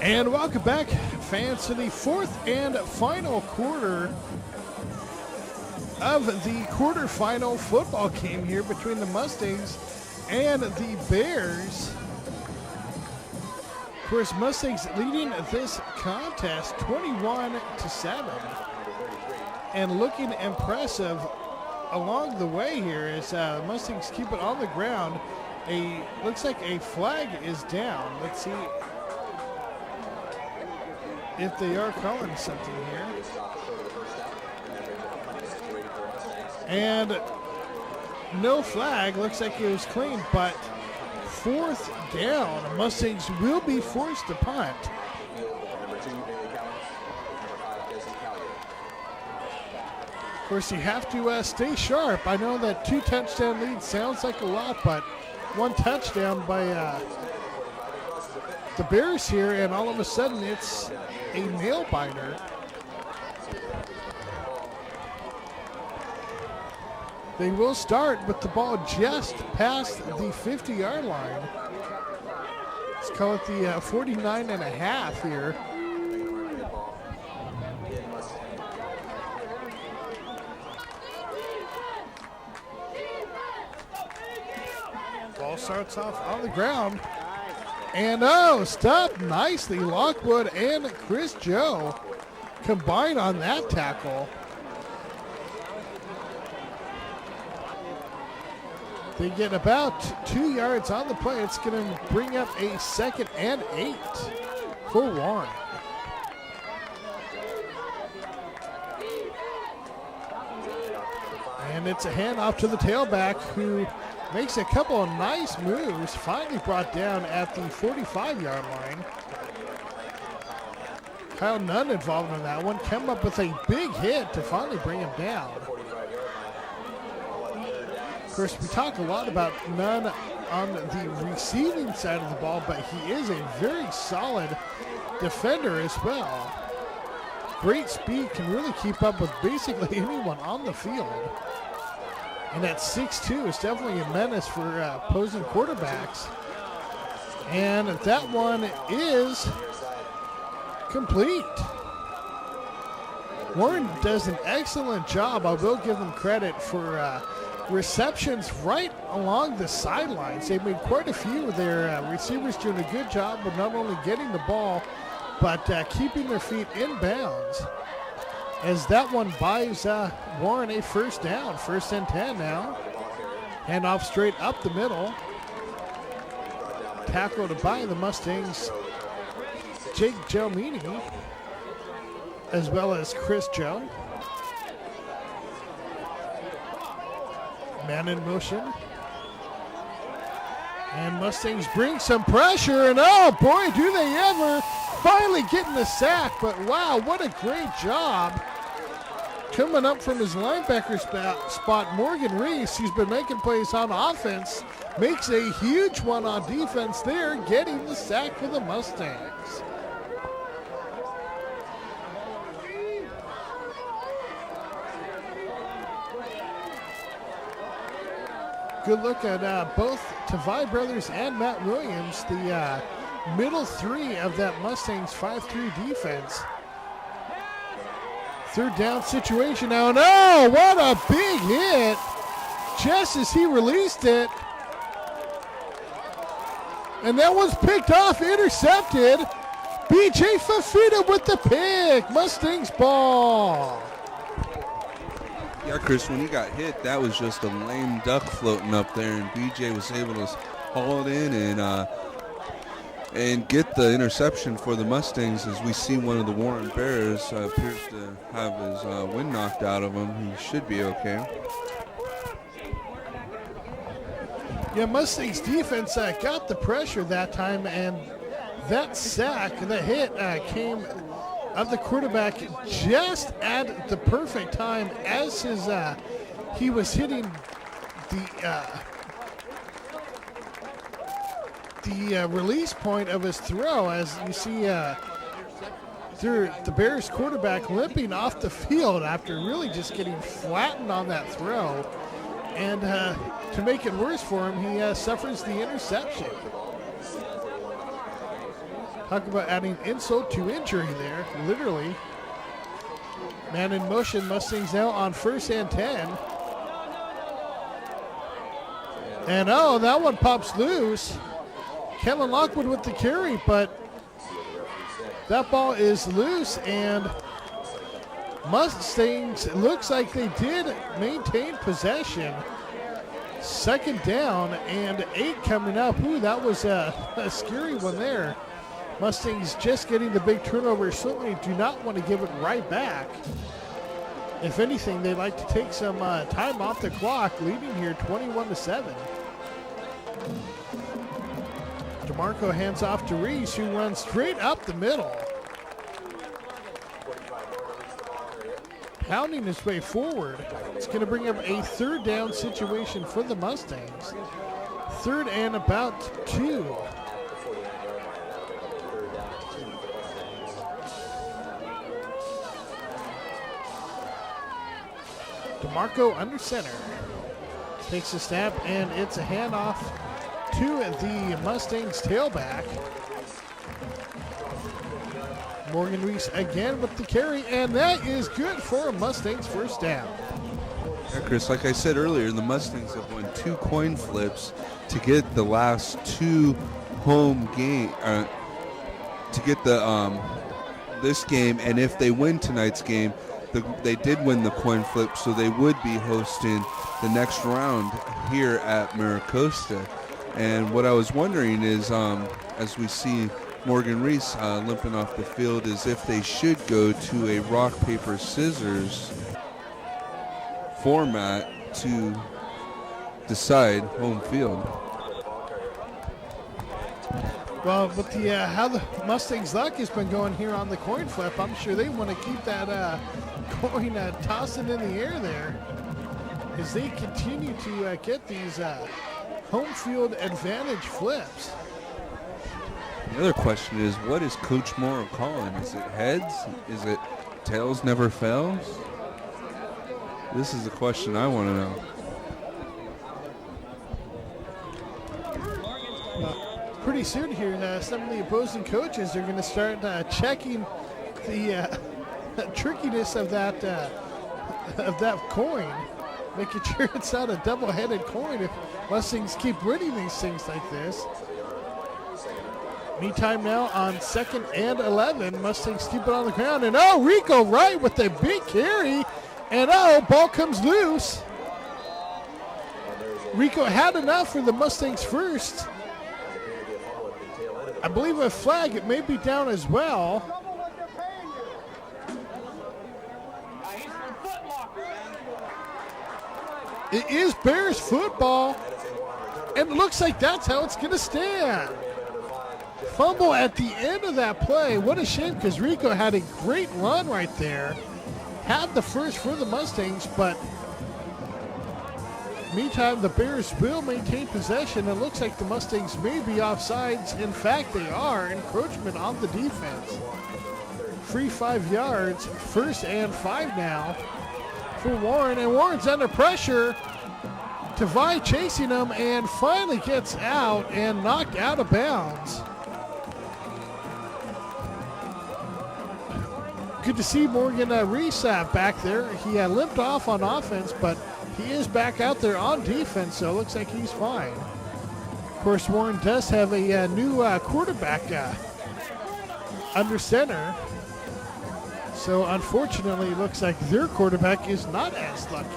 And welcome back, fans, to the fourth and final quarter of the quarterfinal football game here between the Mustangs and the Bears. Of course, Mustangs leading this contest 21-7, and looking impressive along the way here as Mustangs keep it on the ground. Looks like a flag is down. Let's see if they are calling something here. And no flag. Looks like it was clean, but fourth down. Mustangs will be forced to punt. Of course, you have to stay sharp. I know that 2 touchdown lead sounds like a lot, but 1 touchdown by the Bears here, and all of a sudden it's a nail biter. They will start with the ball just past the 50-yard line. Let's call it the 49.5 here. Ball starts off on the ground. And stopped nicely. Lockwood and Chris Joe combined on that tackle. They get about 2 yards on the play. It's going to bring up a 2nd and 8 for Warren. And it's a handoff to the tailback, who makes a couple of nice moves, finally brought down at the 45-yard line. Kyle Nunn involved in that one, came up with a big hit to finally bring him down. Of course, we talk a lot about Nunn on the receiving side of the ball, but he is a very solid defender as well. Great speed, can really keep up with basically anyone on the field. And at 6'2", is definitely a menace for opposing quarterbacks. And that one is complete. Warren does an excellent job. I will give them credit for receptions right along the sidelines. They've made quite a few of their receivers doing a good job of not only getting the ball, but keeping their feet in bounds. As that one buys Warren a first down. 1st and 10 now. Handoff straight up the middle. Tackled by the Mustangs, Jake Gelmini, as well as Chris Joe. Man in motion. And Mustangs bring some pressure, and oh boy, do they ever. Finally getting the sack, but wow, what a great job. Coming up from his linebacker spot, Morgan Reese, who's been making plays on offense, makes a huge one on defense there, getting the sack for the Mustangs. Good look at both Tavai brothers and Matt Williams, the middle 3 of that Mustangs 5-3 defense. 3rd down situation now. No, what a big hit. Just as he released it. And that was picked off, intercepted. BJ Fafita with the pick. Mustangs ball. Yeah, Chris, when he got hit, that was just a lame duck floating up there, and BJ was able to haul it in and get the interception for the Mustangs. As we see, one of the Warren Bears appears to have his wind knocked out of him. He should be okay. Yeah, Mustangs defense got the pressure that time, and that sack, the hit came of the quarterback just at the perfect time as he was hitting the release point of his throw. As you see the Bears quarterback limping off the field after really just getting flattened on that throw. And to make it worse for him, he suffers the interception. Talk about adding insult to injury there, literally. Man in motion, Mustangs now on 1st and 10. And oh, that one pops loose. Kellen Lockwood with the carry, but that ball is loose, and Mustangs, it looks like they did maintain possession. 2nd down and 8 coming up. Ooh, that was a scary one there. Mustangs just getting the big turnover. Certainly do not want to give it right back. If anything, they'd like to take some time off the clock, leading here 21-7. DeMarco hands off to Reese, who runs straight up the middle. Pounding his way forward. It's going to bring up a 3rd down situation for the Mustangs. 3rd and about 2. DeMarco under center. Takes a snap, and it's a handoff to the Mustangs tailback. Morgan Reese again with the carry, and that is good for a Mustangs 1st down. Yeah, Chris, like I said earlier, the Mustangs have won 2 coin flips to get the last 2 home game, to get the this game, and if they win tonight's game, they did win the coin flip, so they would be hosting the next round here at Maricosta. And what I was wondering is, as we see Morgan Reese limping off the field, is if they should go to a rock, paper, scissors format to decide home field. Well, with the how the Mustangs' luck has been going here on the coin flip, I'm sure they want to keep that coin tossing in the air there, as they continue to get these home field advantage flips. The other question is, what is Coach Morrow calling? Is it heads? Is it tails never fails? This is the question I want to know. Pretty soon here, some of the opposing coaches are going to start checking the trickiness of that coin, making sure it's not a double-headed coin if Mustangs keep winning these things like this. Meantime now on 2nd and 11, Mustangs keep it on the ground, and oh, Rico Wright with a big carry, and oh, ball comes loose. Rico had enough for the Mustangs first. I believe a flag, it may be down as well. It is Bears football, and it looks like that's how it's going to stand. Fumble at the end of that play. What a shame, because Rico had a great run right there. Had the first for the Mustangs, but meantime, the Bears will maintain possession. It looks like the Mustangs may be offsides. In fact, they are. Encroachment on the defense. Free 5 yards. 1st and 5 now for Warren. And Warren's under pressure. Tavai chasing him and finally gets out and knocked out of bounds. Good to see Morgan Reese back there. He limped off on offense, but he is back out there on defense, so it looks like he's fine. Of course, Warren does have a new quarterback under center. So unfortunately, it looks like their quarterback is not as lucky.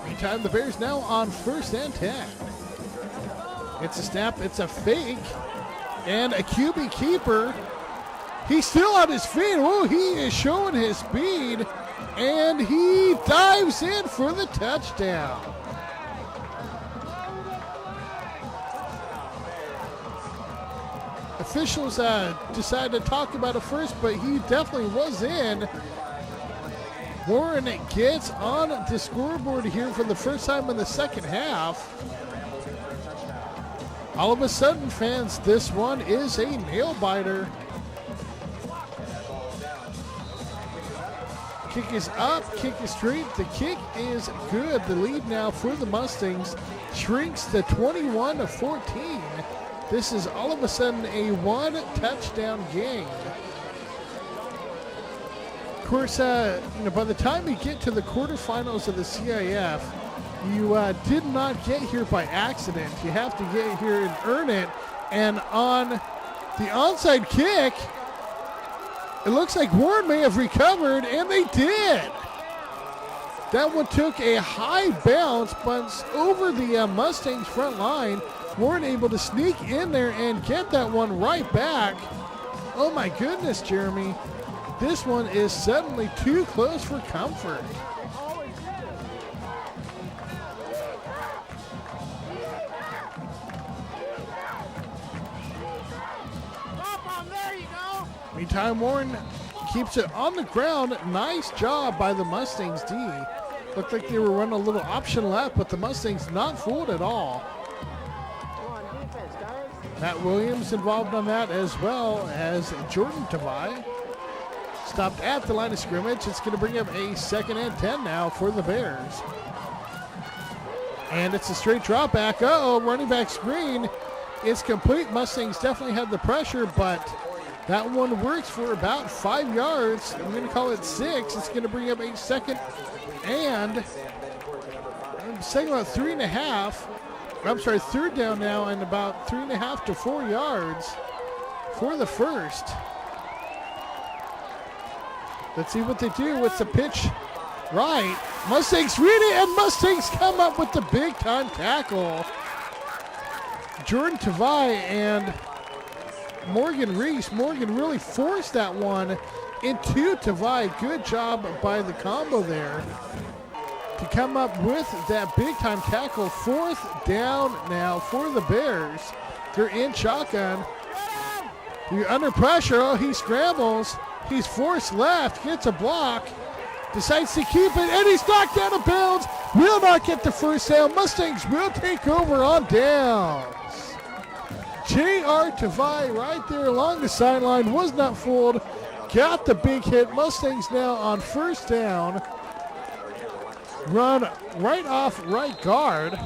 Meantime, the Bears now on 1st and 10. It's a snap, it's a fake, and a QB keeper. He's still on his feet. Oh, he is showing his speed, and he dives in for the touchdown. Officials decided to talk about it first, but he definitely was in. Warren gets on the scoreboard here for the first time in the 2nd half. All of a sudden, fans, this one is a nail-biter. Kick is up, kick is straight. The kick is good. The lead now for the Mustangs shrinks to 21-14. This is all of a sudden a one-touchdown game. Of course, by the time you get to the quarterfinals of the CIF, you did not get here by accident. You have to get here and earn it. And on the onside kick, it looks like Warren may have recovered, and they did. That one took a high bounce, but over the Mustangs front line. Warren able to sneak in there and get that one right back. Oh my goodness, Jeremy. This one is suddenly too close for comfort. Meantime, Warren keeps it on the ground. Nice job by the Mustangs D. Looked like they were running a little option left, but the Mustangs not fooled at all. Matt Williams involved on that, as well as Jordan Tavai. Stopped at the line of scrimmage. It's going to bring up a 2nd and 10 now for the Bears. And it's a straight drop back. Uh-oh, running back screen. It's complete. Mustangs definitely had the pressure, but that one works for about 5 yards. I'm going to call it 6. It's going to bring up a 2nd and I'm saying about 3.5. I'm sorry, 3rd down now and about 3.5 to 4 yards for the first. Let's see what they do with the pitch. Right. Mustangs read it, and Mustangs come up with the big-time tackle. Jordan Tavai and Morgan Reese. Morgan really forced that one into Tavai. Good job by the combo there to come up with that big-time tackle. 4th down now for the Bears. They're in shotgun. You're under pressure. Oh, he scrambles. He's forced left, gets a block, decides to keep it, and he's knocked out of bounds. Will not get the first down. Mustangs will take over on downs. J.R. Tavai right there along the sideline, was not fooled, got the big hit. Mustangs now on 1st down. Run right off right guard.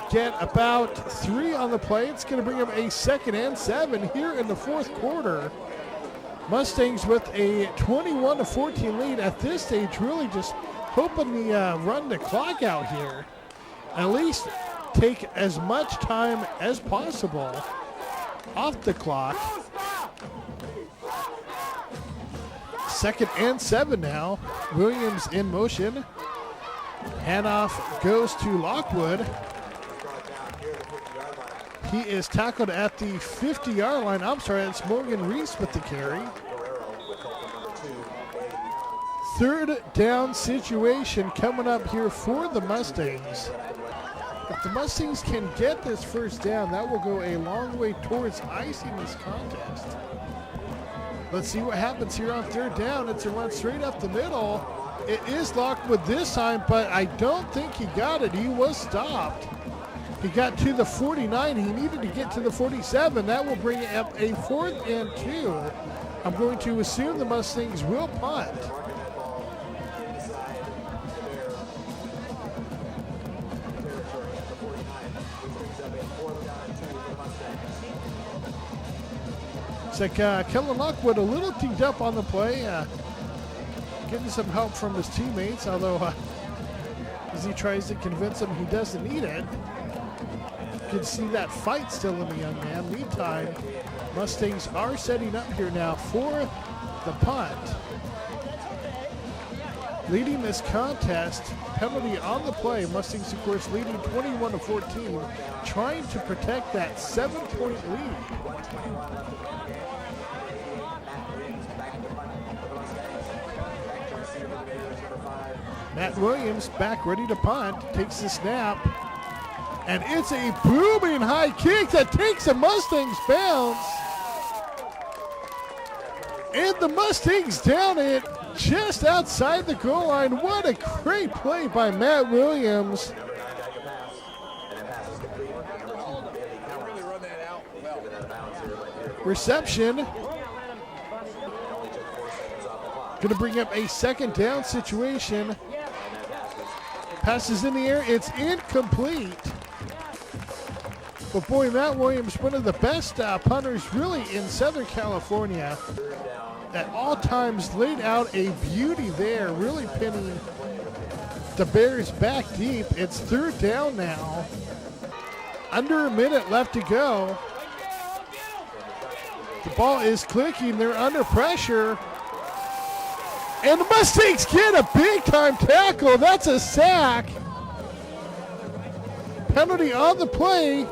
Get about 3 on the play. It's going to bring up a 2nd and 7 here in the 4th quarter. Mustangs with a 21-14 lead at this stage, really just hoping to run the clock out here. At least take as much time as possible off the clock. 2nd and 7 now. Williams in motion. Handoff goes to Lockwood. He is tackled at the 50-yard line. I'm sorry, it's Morgan Reese with the carry. 3rd down situation coming up here for the Mustangs. If the Mustangs can get this 1st down, that will go a long way towards icing this contest. Let's see what happens here on 3rd down. It's a run straight up the middle. It is Lockwood this time, but I don't think he got it. He was stopped. He got to the 49. He needed to get to the 47. That will bring up a 4th and 2. I'm going to assume the Mustangs will punt. It's like Kellen Lockwood a little dinged up on the play. Getting some help from his teammates, although as he tries to convince him he doesn't need it. You can see that fight still in the young man. Meantime, Mustangs are setting up here now for the punt. Leading this contest, penalty on the play. Mustangs, of course, leading 21-14, trying to protect that 7-point lead. Matt Williams back ready to punt, takes the snap, and it's a booming high kick that takes a Mustangs bounce. And the Mustangs down it just outside the goal line. What a great play by Matt Williams. Reception. Going to bring up a second down situation. Passes in the air. It's incomplete. But boy, Matt Williams, one of the best punters really in Southern California, at all times laid out a beauty there, really pinning the Bears back deep. It's third down now. Under a minute left to go. The ball is clicking. They're under pressure. And the Mustangs get a big-time tackle. That's a sack. Penalty on the play.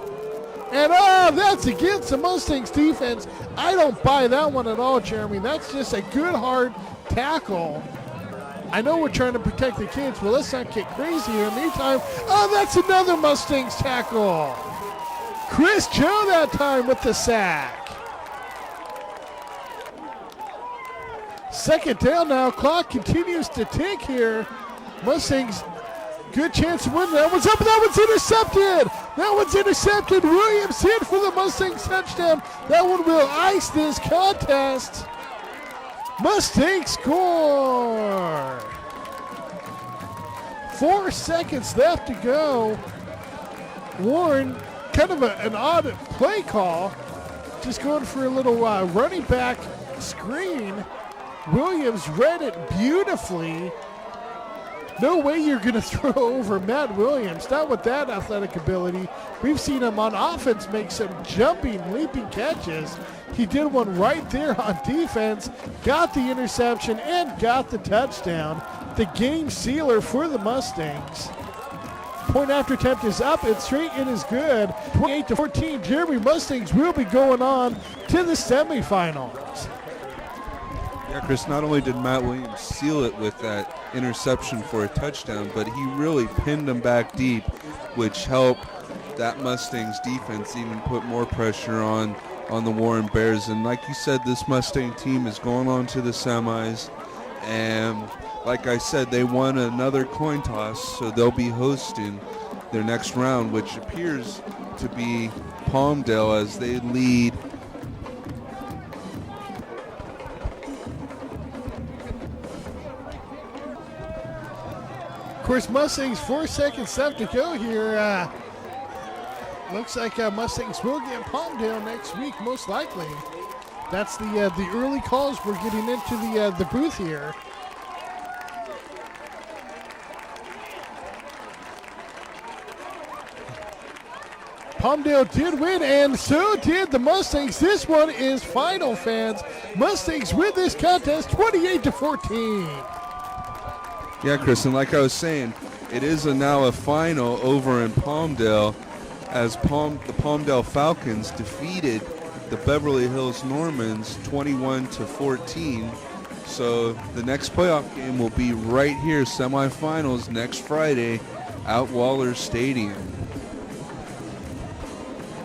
And that's against the Mustangs defense. I don't buy that one at all, Jeremy. That's just a good, hard tackle. I know we're trying to protect the kids, but let's not get crazy here. In the meantime, that's another Mustangs tackle. Chris Joe that time with the sack. Second down now. Clock continues to tick here. Mustangs, good chance to win. That one's up. That one's intercepted. That one's intercepted. Williams hit for the Mustangs touchdown. That one will ice this contest. Mustangs score. 4 seconds left to go. Warren, kind of an odd play call. Just going for a little running back screen. Williams read it beautifully. No way you're going to throw over Matt Williams. Not with that athletic ability. We've seen him on offense make some jumping, leaping catches. He did one right there on defense, got the interception, and got the touchdown. The game sealer for the Mustangs. Point after attempt is up and straight and is good. 28-14, Jeremy Mustangs will be going on to the semifinals. Yeah, Chris, not only did Matt Williams seal it with that interception for a touchdown, but he really pinned him back deep, which helped that Mustangs defense even put more pressure on the Warren Bears. And like you said, this Mustang team is going on to the semis. And like I said, they won another coin toss, so they'll be hosting their next round, which appears to be Palmdale as they lead. Of course, Mustangs 4 seconds left to go here. Looks like Mustangs will get Palmdale next week, most likely. That's the early calls we're getting into the booth here. Palmdale did win, and so did the Mustangs. This one is final, fans. Mustangs win this contest 28-14. Yeah, Chris, and like I was saying, it is now a final over in Palmdale as the Palmdale Falcons defeated the Beverly Hills Normans 21-14. So the next playoff game will be right here, semifinals next Friday at Waller Stadium.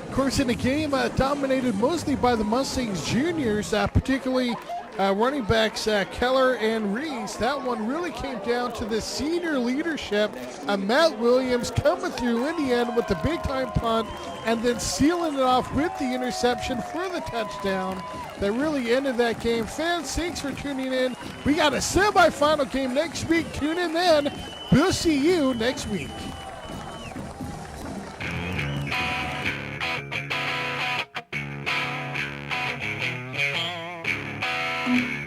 Of course, in a game dominated mostly by the Mustangs juniors, particularly running backs Keller and Reese. That one really came down to the senior leadership. Matt Williams coming through in the end with the big-time punt and then sealing it off with the interception for the touchdown that really ended that game. Fans, thanks for tuning in. We got a semifinal game next week. Tune in then. We'll see you next week. Mm-hmm.